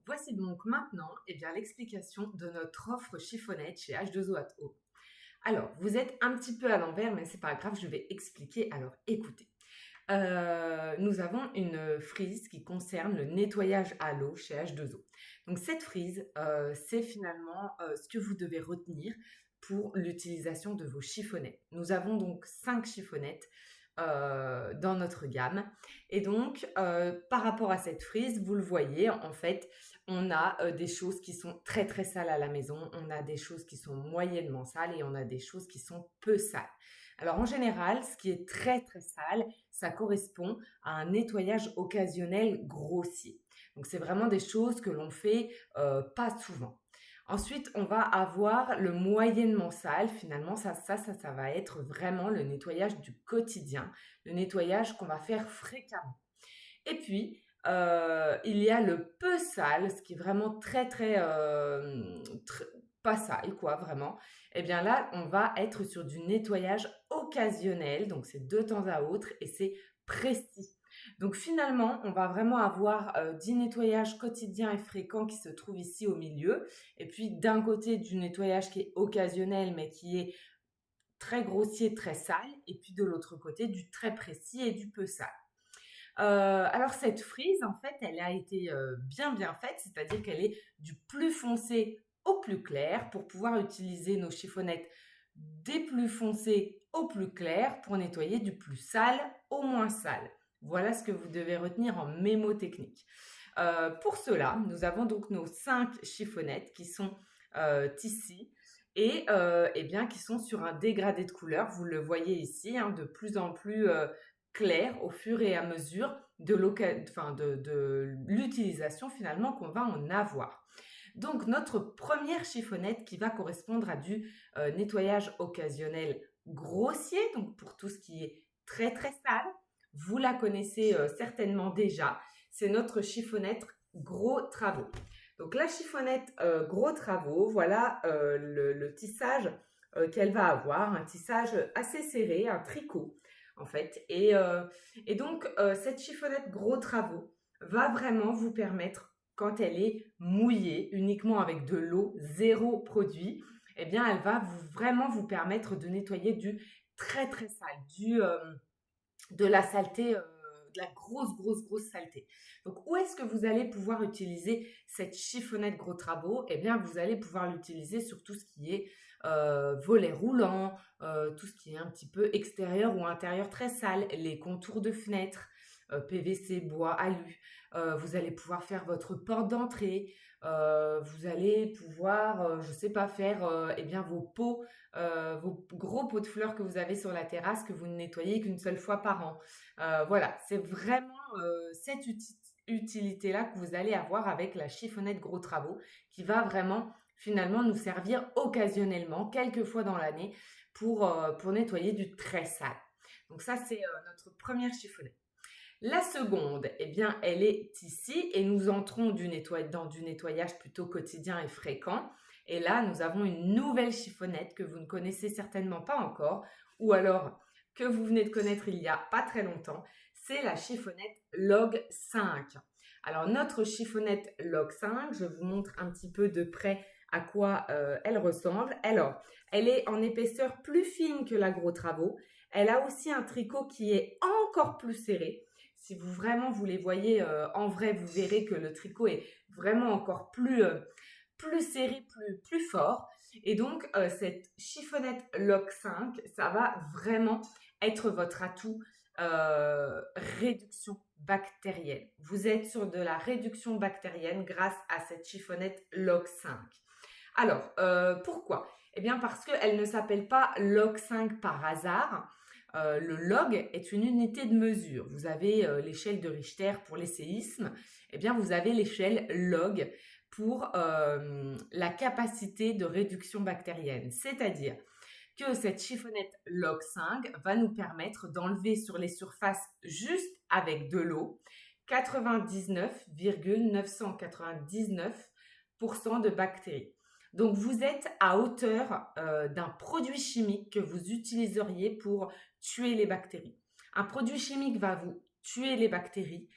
Voici donc maintenant l'explication de notre offre chiffonnette chez H2O at Home. Alors, vous êtes un petit peu à l'envers, mais c'est pas grave, je vais expliquer. Alors, écoutez. Nous avons une frise qui concerne le nettoyage à l'eau chez H2O. Donc, cette frise, c'est finalement ce que vous devez retenir pour l'utilisation de vos chiffonnettes. Nous avons donc 5 chiffonnettes dans notre gamme. Et donc, par rapport à cette frise, vous le voyez, en fait, on a des choses qui sont très très sales à la maison, on a des choses qui sont moyennement sales et on a des choses qui sont peu sales. Alors en général, ce qui est très très sale, ça correspond à un nettoyage occasionnel grossier. Donc c'est vraiment des choses que l'on fait pas souvent. Ensuite, on va avoir le moyennement sale. Finalement, ça va être vraiment le nettoyage du quotidien, le nettoyage qu'on va faire fréquemment. Et puis, il y a le peu sale, ce qui est vraiment très, très, pas sale, quoi, vraiment. Eh bien là, on va être sur du nettoyage occasionnel, donc c'est de temps à autre et c'est précis. Donc finalement, on va vraiment avoir 10 nettoyages quotidiens et fréquents qui se trouvent ici au milieu. Et puis d'un côté, du nettoyage qui est occasionnel, mais qui est très grossier, très sale. Et puis de l'autre côté, du très précis et du peu sale. Alors cette frise, en fait, elle a été bien faite, c'est-à-dire qu'elle est du plus foncé au plus clair pour pouvoir utiliser nos chiffonnettes des plus foncés au plus clair pour nettoyer du plus sale au moins sale. Voilà ce que vous devez retenir en mémotechnique. Pour cela, nous avons donc nos 5 chiffonnettes qui sont ici et qui sont sur un dégradé de couleur. Vous le voyez ici, hein, de plus en plus clair au fur et à mesure de l'utilisation finalement qu'on va en avoir. Donc notre première chiffonnette qui va correspondre à du nettoyage occasionnel grossier, donc pour tout ce qui est très très sale, vous la connaissez certainement déjà, c'est notre chiffonnette gros travaux. Donc la chiffonnette gros travaux, voilà le tissage qu'elle va avoir, un tissage assez serré, un tricot en fait. Et donc, cette chiffonnette gros travaux va vraiment vous permettre, quand elle est mouillée, uniquement avec de l'eau, zéro produit, eh bien, elle va vraiment vous permettre de nettoyer du très très sale, de la saleté, de la grosse saleté. Donc, où est-ce que vous allez pouvoir utiliser cette chiffonnette gros travaux? Eh bien, vous allez pouvoir l'utiliser sur tout ce qui est volet roulant, tout ce qui est un petit peu extérieur ou intérieur très sale, les contours de fenêtres, PVC, bois, alu. Vous allez pouvoir faire votre porte d'entrée. Vous allez pouvoir, je sais pas, faire vos pots, vos gros pots de fleurs que vous avez sur la terrasse que vous ne nettoyez qu'une seule fois par an. Voilà, c'est vraiment cette utilité-là que vous allez avoir avec la chiffonnette gros travaux qui va vraiment finalement nous servir occasionnellement, quelques fois dans l'année, pour nettoyer du très sale. Donc ça, c'est notre première chiffonnette. La seconde, eh bien, elle est ici et nous entrons dans du nettoyage plutôt quotidien et fréquent. Et là, nous avons une nouvelle chiffonnette que vous ne connaissez certainement pas encore ou alors que vous venez de connaître il n'y a pas très longtemps. C'est la chiffonnette Log 5. Alors, notre chiffonnette Log 5, je vous montre un petit peu de près à quoi elle ressemble. Alors, elle est en épaisseur plus fine que la gros travaux. Elle a aussi un tricot qui est encore plus serré. Si vous les voyez en vrai, vous verrez que le tricot est vraiment encore plus serré, plus fort. Et donc, cette chiffonnette Lock 5, ça va vraiment être votre atout réduction bactérienne. Vous êtes sur de la réduction bactérienne grâce à cette chiffonnette Lock 5. Alors, pourquoi? Eh bien, parce qu'elle ne s'appelle pas Log 5 par hasard. Le log est une unité de mesure. Vous avez l'échelle de Richter pour les séismes. Eh bien, vous avez l'échelle log pour la capacité de réduction bactérienne. C'est-à-dire que cette chiffonnette log 5 va nous permettre d'enlever sur les surfaces juste avec de l'eau 99,999% de bactéries. Donc, vous êtes à hauteur d'un produit chimique que vous utiliseriez pour tuer les bactéries. Un produit chimique va vous tuer les bactéries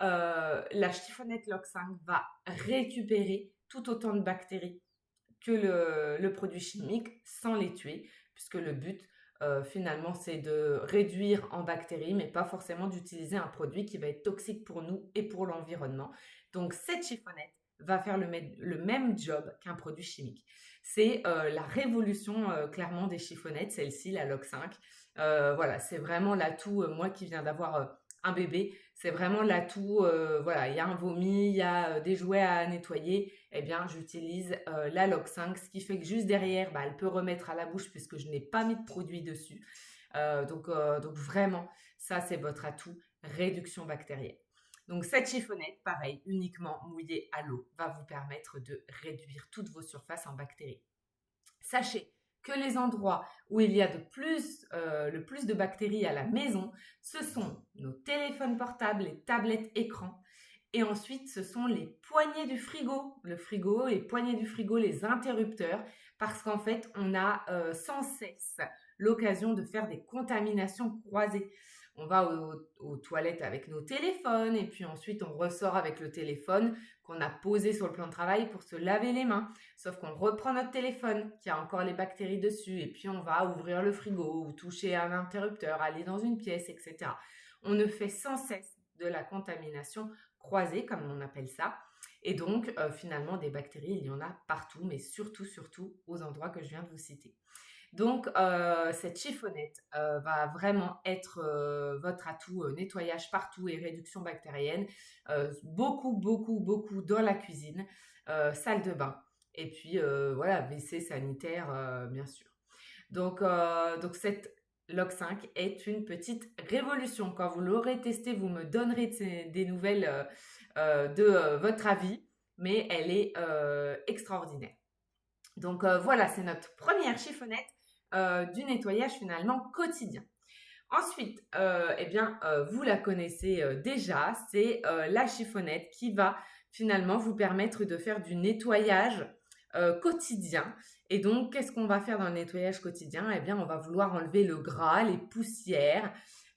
la chiffonnette Log 5 va récupérer tout autant de bactéries que le produit chimique sans les tuer, puisque le but, finalement, c'est de réduire en bactéries, mais pas forcément d'utiliser un produit qui va être toxique pour nous et pour l'environnement. Donc, cette chiffonnette va faire le même job qu'un produit chimique. C'est la révolution, clairement, des chiffonnettes, celle-ci, la Log 5. Voilà, c'est vraiment l'atout, moi qui viens d'avoir un bébé, c'est vraiment l'atout, voilà, il y a un vomi, il y a des jouets à nettoyer, eh bien j'utilise la Log 5, ce qui fait que juste derrière, bah, elle peut remettre à la bouche puisque je n'ai pas mis de produit dessus. Donc vraiment, ça c'est votre atout, réduction bactérienne. Donc cette chiffonnette, pareil, uniquement mouillée à l'eau, va vous permettre de réduire toutes vos surfaces en bactéries. Sachez que les endroits où il y a le plus de bactéries à la maison, ce sont nos téléphones portables, les tablettes écrans. Et ensuite, ce sont les poignées du frigo. Le frigo, les poignées du frigo, les interrupteurs. Parce qu'en fait, on a sans cesse l'occasion de faire des contaminations croisées. On va aux toilettes avec nos téléphones et puis ensuite on ressort avec le téléphone qu'on a posé sur le plan de travail pour se laver les mains. Sauf qu'on reprend notre téléphone qui a encore les bactéries dessus et puis on va ouvrir le frigo ou toucher un interrupteur, aller dans une pièce, etc. On ne fait sans cesse de la contamination croisée, comme on appelle ça. Et donc, finalement, des bactéries, il y en a partout, mais surtout, surtout aux endroits que je viens de vous citer. Donc, cette chiffonnette va vraiment être votre atout nettoyage partout et réduction bactérienne. Beaucoup, beaucoup, beaucoup dans la cuisine, salle de bain. Et puis, voilà, WC sanitaire, bien sûr. Donc cette Log 5 est une petite révolution. Quand vous l'aurez testé, vous me donnerez des nouvelles de votre avis, mais elle est extraordinaire. Donc voilà, c'est notre première chiffonnette du nettoyage finalement quotidien. Ensuite, eh bien, vous la connaissez déjà, c'est la chiffonnette qui va finalement vous permettre de faire du nettoyage quotidien. Et donc, qu'est-ce qu'on va faire dans le nettoyage quotidien? Eh bien, on va vouloir enlever le gras, les poussières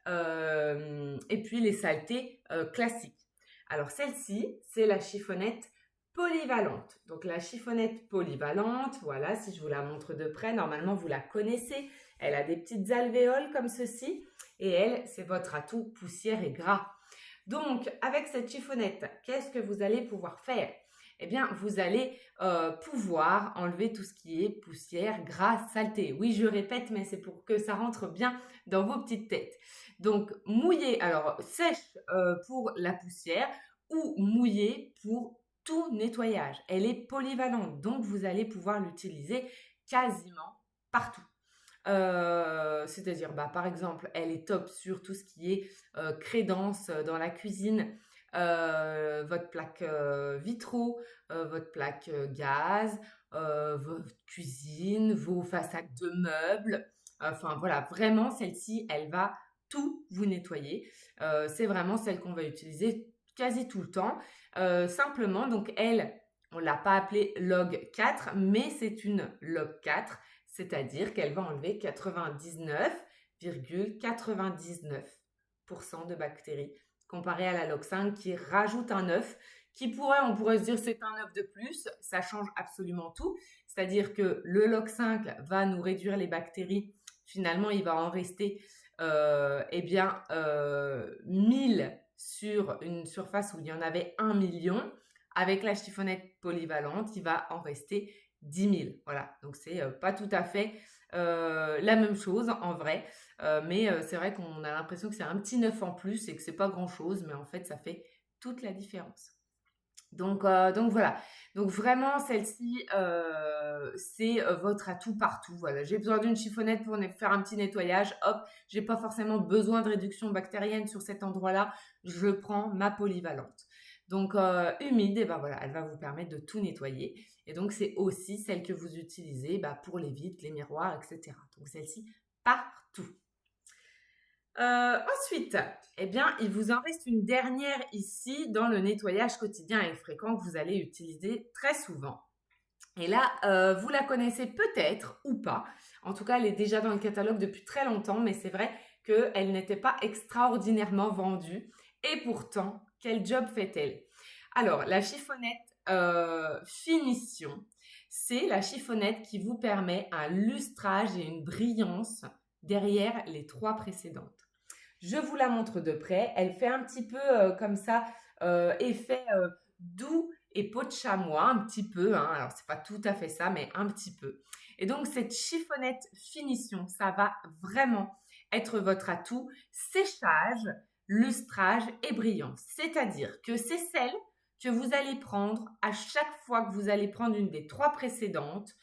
et puis les saletés classiques. Alors, celle-ci, c'est la chiffonnette polyvalente. Donc, la chiffonnette polyvalente, voilà, si je vous la montre de près, normalement, vous la connaissez. Elle a des petites alvéoles comme ceci. Et elle, c'est votre atout poussière et gras. Donc, avec cette chiffonnette, qu'est-ce que vous allez pouvoir faire? Eh bien, vous allez pouvoir enlever tout ce qui est poussière, gras, saleté. Oui, je répète, mais c'est pour que ça rentre bien dans vos petites têtes. Donc, mouillé, alors sèche pour la poussière ou mouillé pour tout nettoyage. Elle est polyvalente, donc vous allez pouvoir l'utiliser quasiment partout. C'est-à-dire, bah, par exemple, elle est top sur tout ce qui est crédence dans la cuisine, votre plaque vitraux, votre plaque gaz, votre cuisine, vos façades de meubles. Enfin voilà, vraiment, celle-ci, elle va tout vous nettoyer. C'est vraiment celle qu'on va utiliser quasi tout le temps. Simplement, donc elle, on ne l'a pas appelée Log 4, mais c'est une Log 4. C'est-à-dire qu'elle va enlever 99,99% de bactéries, comparé à la Log 5 qui rajoute un œuf, on pourrait se dire c'est un œuf de plus, ça change absolument tout. C'est-à-dire que le Log 5 va nous réduire les bactéries, finalement il va en rester 1000 sur une surface où il y en avait 1 million. Avec la chiffonnette polyvalente, il va en rester 10 000. Voilà, donc c'est pas tout à fait la même chose en vrai, mais c'est vrai qu'on a l'impression que c'est un petit neuf en plus et que c'est pas grand chose, mais en fait ça fait toute la différence. Donc voilà. Donc vraiment, celle-ci, c'est votre atout partout. Voilà, j'ai besoin d'une chiffonnette pour faire un petit nettoyage. Hop, j'ai pas forcément besoin de réduction bactérienne sur cet endroit-là. Je prends ma polyvalente. Donc humide, et ben voilà, elle va vous permettre de tout nettoyer. Et donc c'est aussi celle que vous utilisez pour les vitres, les miroirs, etc. Donc celle-ci partout. Ensuite, eh bien, il vous en reste une dernière ici dans le nettoyage quotidien et fréquent que vous allez utiliser très souvent. Et là, vous la connaissez peut-être ou pas. En tout cas, elle est déjà dans le catalogue depuis très longtemps, mais c'est vrai qu'elle n'était pas extraordinairement vendue. Et pourtant, quel job fait-elle? Alors, la chiffonnette finition, c'est la chiffonnette qui vous permet un lustrage et une brillance derrière les 3 précédentes. Je vous la montre de près. Elle fait un petit peu comme ça, effet doux et peau de chamois, un petit peu, hein. Alors, c'est pas tout à fait ça, mais un petit peu. Et donc, cette chiffonnette finition, ça va vraiment être votre atout séchage, lustrage et brillance. C'est-à-dire que c'est celle que vous allez prendre à chaque fois que vous allez prendre une des 3 précédentes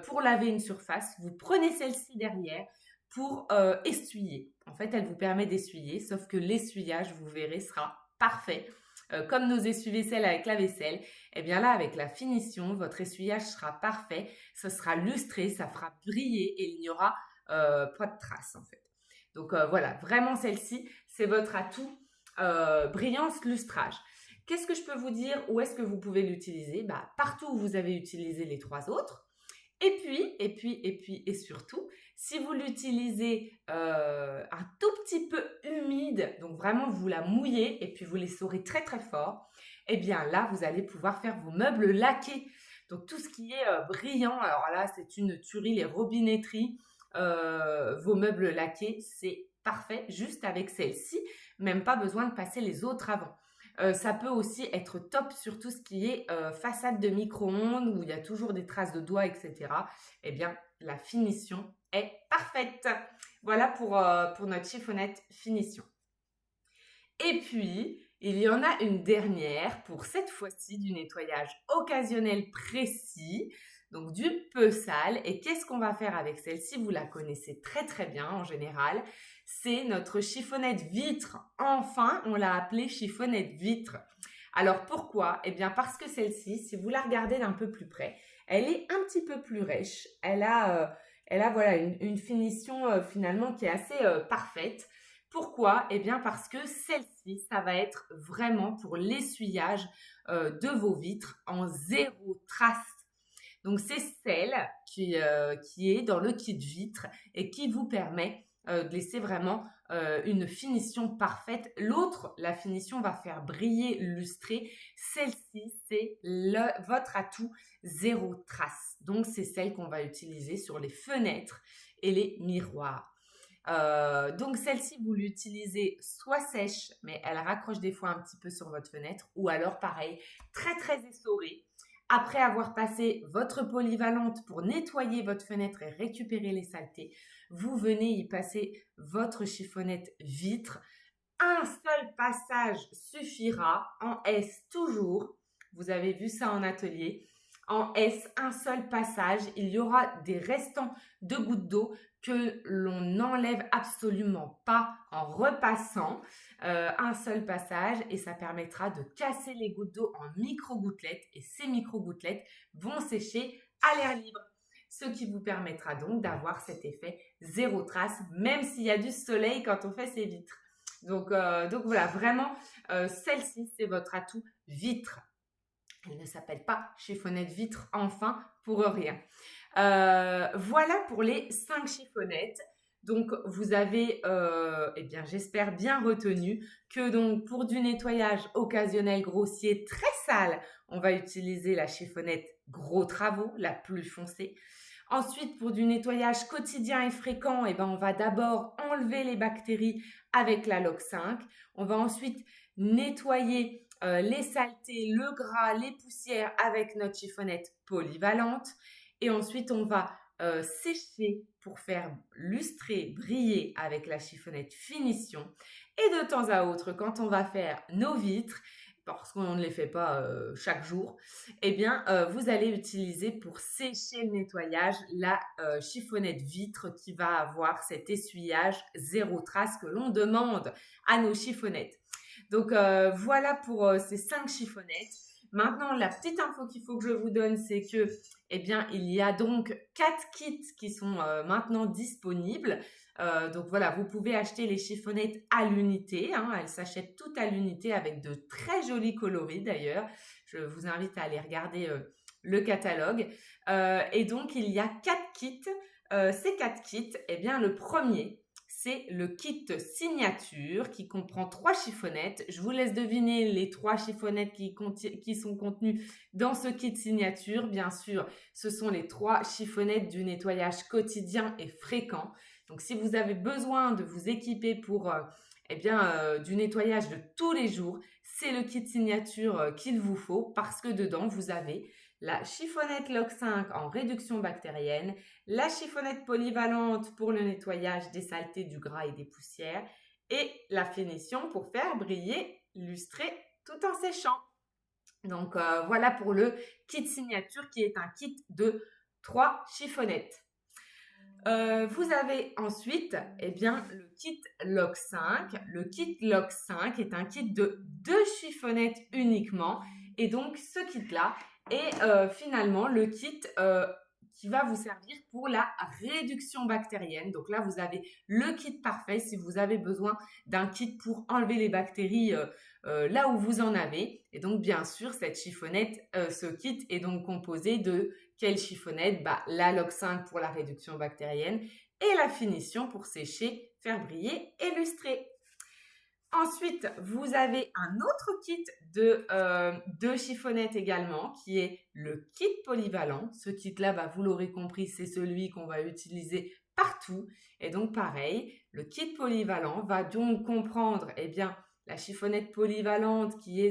pour laver une surface. Vous prenez celle-ci derrière pour essuyer. En fait, elle vous permet d'essuyer, sauf que l'essuyage, vous verrez, sera parfait. Comme nos essuie-vaisselle avec la vaisselle, et bien là, avec la finition, votre essuyage sera parfait, ça sera lustré, ça fera briller et il n'y aura pas de traces en fait. Donc voilà, vraiment celle-ci, c'est votre atout brillance lustrage. Qu'est-ce que je peux vous dire? Où est-ce que vous pouvez l'utiliser? Partout où vous avez utilisé les 3 autres. Et surtout, si vous l'utilisez un tout petit peu humide, donc vraiment vous la mouillez et puis vous l'essorez très très fort, et bien là, vous allez pouvoir faire vos meubles laqués. Donc tout ce qui est brillant, alors là, c'est une tuerie, les robinetteries, vos meubles laqués, c'est parfait, juste avec celle-ci, même pas besoin de passer les autres avant. Ça peut aussi être top sur tout ce qui est façade de micro-ondes où il y a toujours des traces de doigts, etc. Eh bien, la finition est parfaite. Voilà pour notre chiffonnette finition. Et puis, il y en a une dernière pour cette fois-ci du nettoyage occasionnel précis, donc du peu sale. Et qu'est-ce qu'on va faire avec celle-ci? Vous la connaissez très très bien en général. C'est notre chiffonnette vitre. Enfin, on l'a appelée chiffonnette vitre. Alors pourquoi? Eh bien parce que celle-ci, si vous la regardez d'un peu plus près, elle est un petit peu plus rêche. Elle a voilà, une finition finalement qui est assez parfaite. Pourquoi? Eh bien parce que celle-ci, ça va être vraiment pour l'essuyage de vos vitres en zéro trace. Donc c'est celle qui est dans le kit vitre et qui vous permet de laisser vraiment une finition parfaite. L'autre, la finition va faire briller, lustrer. Celle-ci, c'est votre atout zéro trace. Donc c'est celle qu'on va utiliser sur les fenêtres et les miroirs. Donc celle-ci, vous l'utilisez soit sèche, mais elle raccroche des fois un petit peu sur votre fenêtre, ou alors pareil, très très essorée. Après avoir passé votre polyvalente pour nettoyer votre fenêtre et récupérer les saletés, vous venez y passer votre chiffonnette vitre. Un seul passage suffira, en S toujours. Vous avez vu ça en atelier. En S, un seul passage, il y aura des restants de gouttes d'eau que l'on n'enlève absolument pas en repassant. Un seul passage et ça permettra de casser les gouttes d'eau en micro-gouttelettes et ces micro-gouttelettes vont sécher à l'air libre. Ce qui vous permettra donc d'avoir cet effet zéro trace, même s'il y a du soleil quand on fait ses vitres. Donc voilà, vraiment, celle-ci, c'est votre atout vitre. Elle ne s'appelle pas chiffonnette vitre, enfin, pour rien. Voilà pour les 5 chiffonnettes. Donc, vous avez, eh bien, j'espère bien retenu que donc pour du nettoyage occasionnel grossier très sale, on va utiliser la chiffonnette gros travaux, la plus foncée. Ensuite, pour du nettoyage quotidien et fréquent, eh ben, on va d'abord enlever les bactéries avec la Log 5. On va ensuite nettoyer les saletés, le gras, les poussières avec notre chiffonnette polyvalente. Et ensuite, on va sécher pour faire lustrer, briller avec la chiffonnette finition. Et de temps à autre, quand on va faire nos vitres, parce qu'on ne les fait pas chaque jour, eh bien, vous allez utiliser pour sécher le nettoyage la chiffonnette vitre qui va avoir cet essuyage zéro trace que l'on demande à nos chiffonnettes. Donc, voilà pour ces 5 chiffonnettes. Maintenant, la petite info qu'il faut que je vous donne, c'est que, eh bien, il y a donc 4 kits qui sont maintenant disponibles. Donc voilà, vous pouvez acheter les chiffonnettes à l'unité. Hein, elles s'achètent toutes à l'unité avec de très jolis coloris d'ailleurs. Je vous invite à aller regarder le catalogue. Et donc, il y a 4 kits. Ces 4 kits, eh bien, le premier, c'est le kit signature qui comprend 3 chiffonnettes. Je vous laisse deviner les 3 chiffonnettes qui sont contenues dans ce kit signature. Bien sûr, ce sont les 3 chiffonnettes du nettoyage quotidien et fréquent. Donc, si vous avez besoin de vous équiper pour du nettoyage de tous les jours, c'est le kit signature qu'il vous faut parce que dedans, vous avez la chiffonnette Log 5 en réduction bactérienne, la chiffonnette polyvalente pour le nettoyage des saletés, du gras et des poussières et la finition pour faire briller, lustrer tout en séchant. Donc voilà pour le kit signature qui est un kit de 3 chiffonnettes. Vous avez ensuite le kit Log 5. Le kit Log 5 est un kit de 2 chiffonnettes uniquement. Et donc, ce kit-là est finalement le kit qui va vous servir pour la réduction bactérienne. Donc là, vous avez le kit parfait si vous avez besoin d'un kit pour enlever les bactéries là où vous en avez. Et donc, bien sûr, cette chiffonnette, ce kit est donc composé de quelle chiffonnette? La Log 5 pour la réduction bactérienne et la finition pour sécher, faire briller et lustrer. Ensuite, vous avez un autre kit de chiffonnettes également qui est le kit polyvalent. Ce kit-là, vous l'aurez compris, c'est celui qu'on va utiliser partout. Et donc, pareil, le kit polyvalent va donc comprendre la chiffonnette polyvalente qui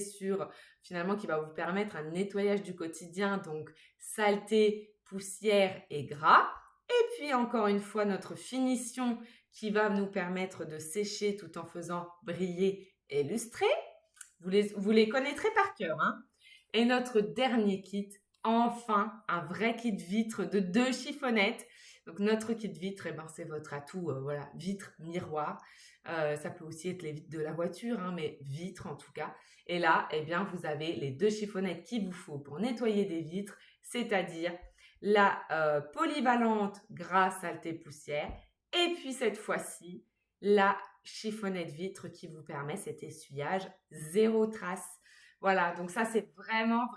va vous permettre un nettoyage du quotidien, donc saleté, poussière et gras. Et puis, encore une fois, notre finition qui va nous permettre de sécher tout en faisant briller et lustrer. Vous les connaîtrez par cœur. Hein? Et notre dernier kit, enfin, un vrai kit vitre de 2 chiffonnettes. Donc, notre kit vitre, c'est votre atout, vitre, miroir. Ça peut aussi être les vitres de la voiture, mais vitre en tout cas. Et là, vous avez les 2 chiffonnettes qu'il vous faut pour nettoyer des vitres, c'est-à-dire la polyvalente gras, saleté, poussière. Et puis cette fois-ci, la chiffonnette vitre qui vous permet cet essuyage 0 trace. Voilà, donc ça c'est vraiment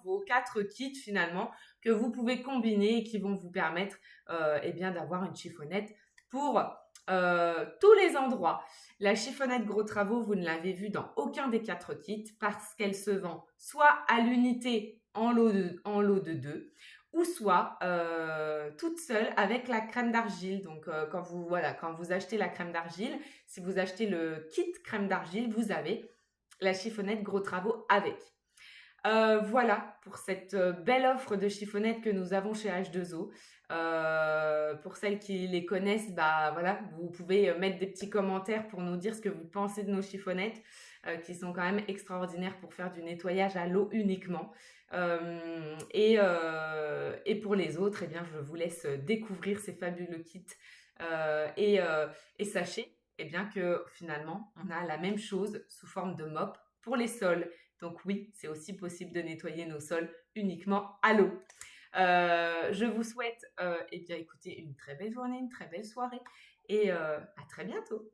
vos 4 kits finalement que vous pouvez combiner et qui vont vous permettre d'avoir une chiffonnette pour tous les endroits. La chiffonnette gros travaux, vous ne l'avez vue dans aucun des 4 kits parce qu'elle se vend soit à l'unité en lot de 2 ou soit toute seule avec la crème d'argile. Donc, quand vous achetez la crème d'argile, si vous achetez le kit crème d'argile, vous avez la chiffonnette gros travaux avec. Voilà pour cette belle offre de chiffonnettes que nous avons chez H2O. Pour celles qui les connaissent, vous pouvez mettre des petits commentaires pour nous dire ce que vous pensez de nos chiffonnettes qui sont quand même extraordinaires pour faire du nettoyage à l'eau uniquement. Et pour les autres, je vous laisse découvrir ces fabuleux kits et sachez que finalement, on a la même chose sous forme de mop pour les sols. Donc oui, c'est aussi possible de nettoyer nos sols uniquement à l'eau. Je vous souhaite écoutez, une très belle journée, une très belle soirée et à très bientôt.